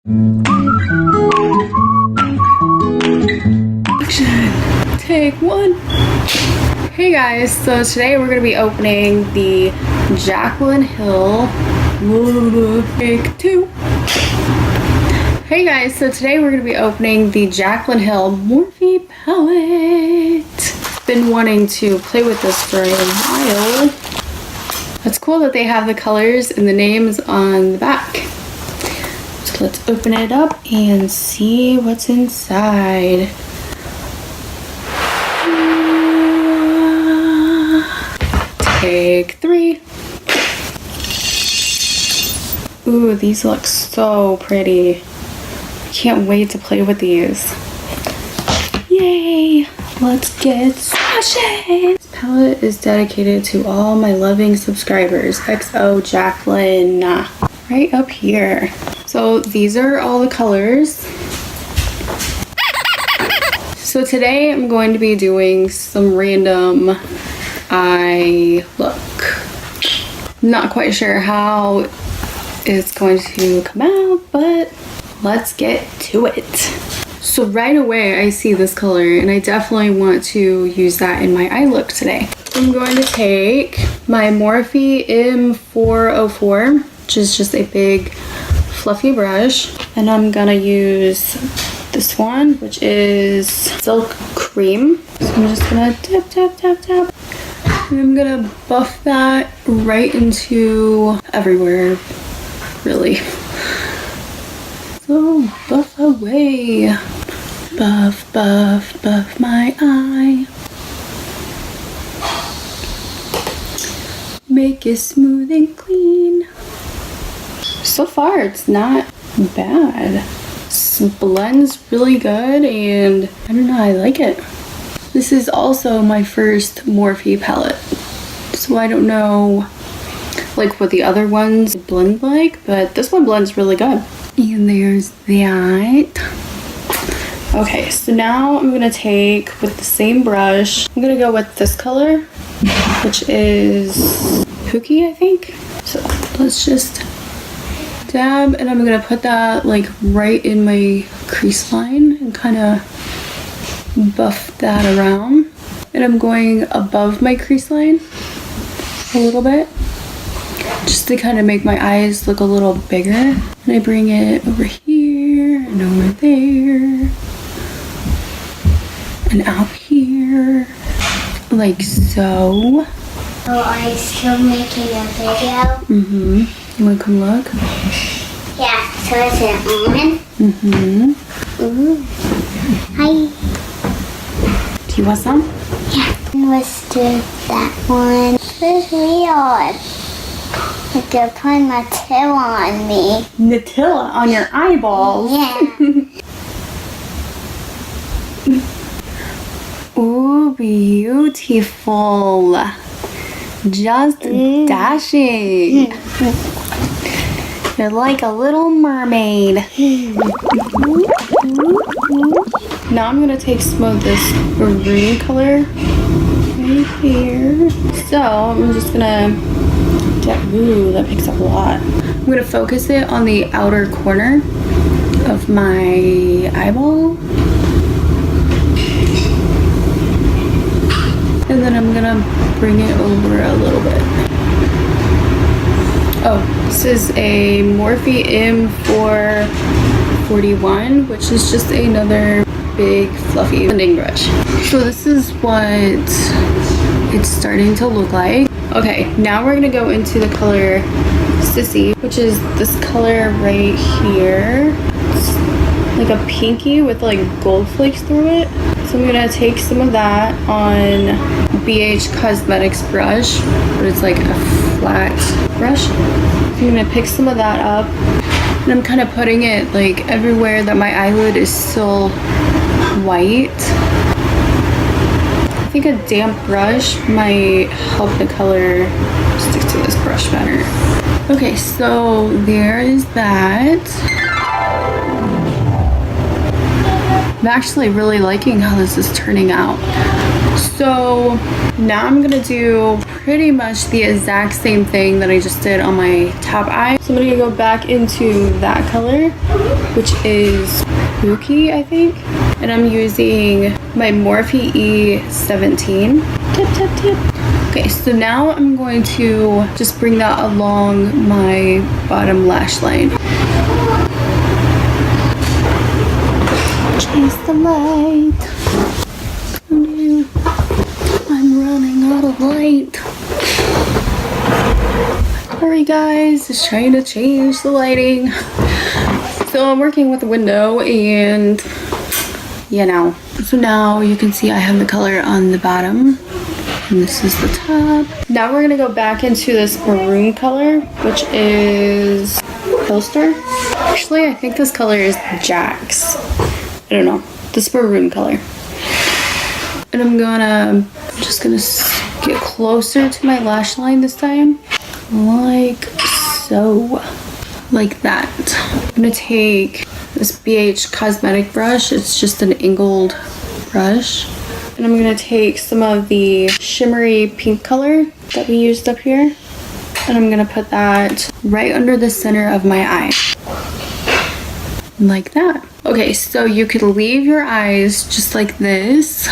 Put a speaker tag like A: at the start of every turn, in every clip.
A: Action. Take one. Hey guys, so today we're going to be opening the Jaclyn Hill. Take two. Hey guys, so today we're going to be opening the Jaclyn Hill Morphe palette. Been wanting to play with this for a while. It's cool that they have the colors and the names on the back. So let's open it up and see what's inside. Take three. Ooh, these look so pretty. Can't wait to play with these. Yay! Let's get started! This palette is dedicated to all my loving subscribers. XO Jaclyn. Right up here. So these are all the colors. So today I'm going to be doing some random eye look. Not quite sure how it's going to come out, but let's get to it. So right away I see this color and I definitely want to use that in my eye look today. I'm going to take my Morphe M404, which is just a big fluffy brush, and I'm gonna use this one, which is Silk Cream. So I'm just gonna tap, tap, tap, tap. And I'm gonna buff that right into everywhere, really. So buff away. Buff, buff, buff my eye. Make it smooth and clean. So far, it's not bad. It blends really good, and I don't know, I like it. This is also my first Morphe palette, so I don't know like what the other ones blend like, but this one blends really good. And there's that. Okay, so now I'm gonna take, with the same brush, I'm gonna go with this color, which is Pookie, I think. So let's just dab, and I'm gonna put that like right in my crease line and kind of buff that around. And I'm going above my crease line a little bit, just to kind of make my eyes look a little bigger. And I bring it over here and over there and out here, like so.
B: Oh, are you still making a video?
A: Mm-hmm. You wanna come look?
B: Yeah, so is it on?
A: Mm-hmm.
B: Ooh. Hi.
A: Do you want some?
B: Yeah. Let's do that one. This is weird. Like you're putting Nutella on me.
A: Nutella on your eyeballs?
B: Yeah.
A: Ooh, beautiful. Just dashing. You're like a little mermaid. Now I'm gonna take some of this green color right here. So I'm just gonna get, ooh, that picks up a lot. I'm gonna focus it on the outer corner of my eyeball. And then I'm gonna bring it over a little bit. Oh, this is a Morphe M441, which is just another big fluffy blending brush. So this is what it's starting to look like. Okay, now we're gonna go into the color Sissy, which is this color right here. It's like a pinky with like gold flakes through it. So I'm gonna take some of that on BH Cosmetics brush, but it's like a flat brush. So I'm gonna pick some of that up, and I'm kind of putting it like everywhere that my eyelid is still white. I think a damp brush might help the color stick to this brush better. Okay, so there is that. I'm actually really liking how this is turning out. So now I'm gonna do pretty much the exact same thing that I just did on my top eye. So I'm gonna go back into that color, which is Spooky, I think. And I'm using my Morphe E17. Tip, tip, tip. Okay, so now I'm going to just bring that along my bottom lash line. Chase the light. Oh no, I'm running out of light. Sorry guys, just trying to change the lighting. So I'm working with the window and you know. So now you can see I have the color on the bottom. And this is the top. Now we're gonna go back into this maroon color, which is Holster. Actually, I think this color is Jack's. I don't know, this maroon color. And I'm just gonna get closer to my lash line this time, like so, like that. I'm gonna take this BH cosmetic brush. It's just an angled brush. And I'm gonna take some of the shimmery pink color that we used up here, and I'm gonna put that right under the center of my eye. Like that. Okay, so you could leave your eyes just like this,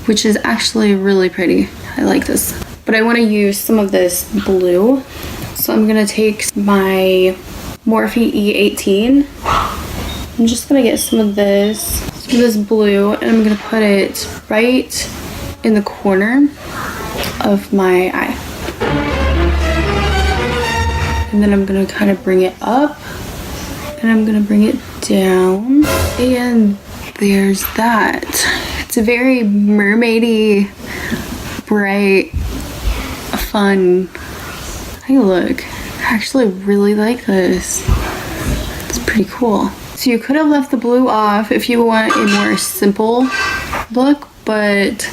A: which is actually really pretty. I like this. But I wanna use some of this blue. So I'm gonna take my Morphe E18. I'm just gonna get some of this blue, and I'm gonna put it right in the corner of my eye. And then I'm gonna kind of bring it up, and I'm gonna bring it down, and there's that. It's a very mermaidy, bright, fun eye look. I actually really like this. It's pretty cool. So you could have left the blue off if you want a more simple look, but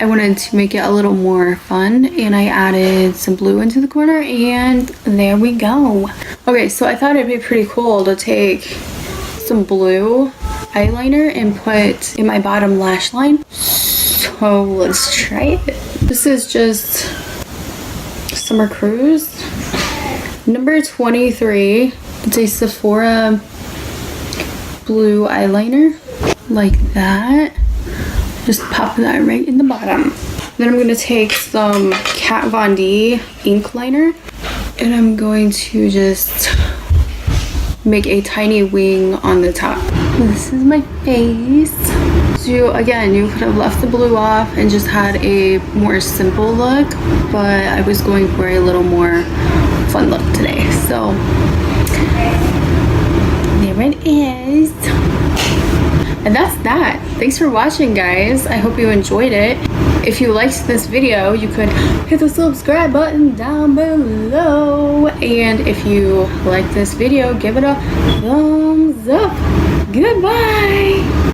A: I wanted to make it a little more fun, and I added some blue into the corner, and there we go. Okay, so I thought it'd be pretty cool to take some blue eyeliner and put in my bottom lash line. So let's try it. This is just Summer Cruise number 23. It's a Sephora blue eyeliner, like that. Just pop that right in the bottom. Then I'm gonna take some Kat Von D ink liner, and I'm going to just make a tiny wing on the top. This is my face. So again, you could have left the blue off and just had a more simple look, but I was going for a little more fun look today. So there it is. And that's that. Thanks for watching, guys. I hope you enjoyed it. If you liked this video, you could hit the subscribe button down below. And if you like this video, give it a thumbs up. Goodbye.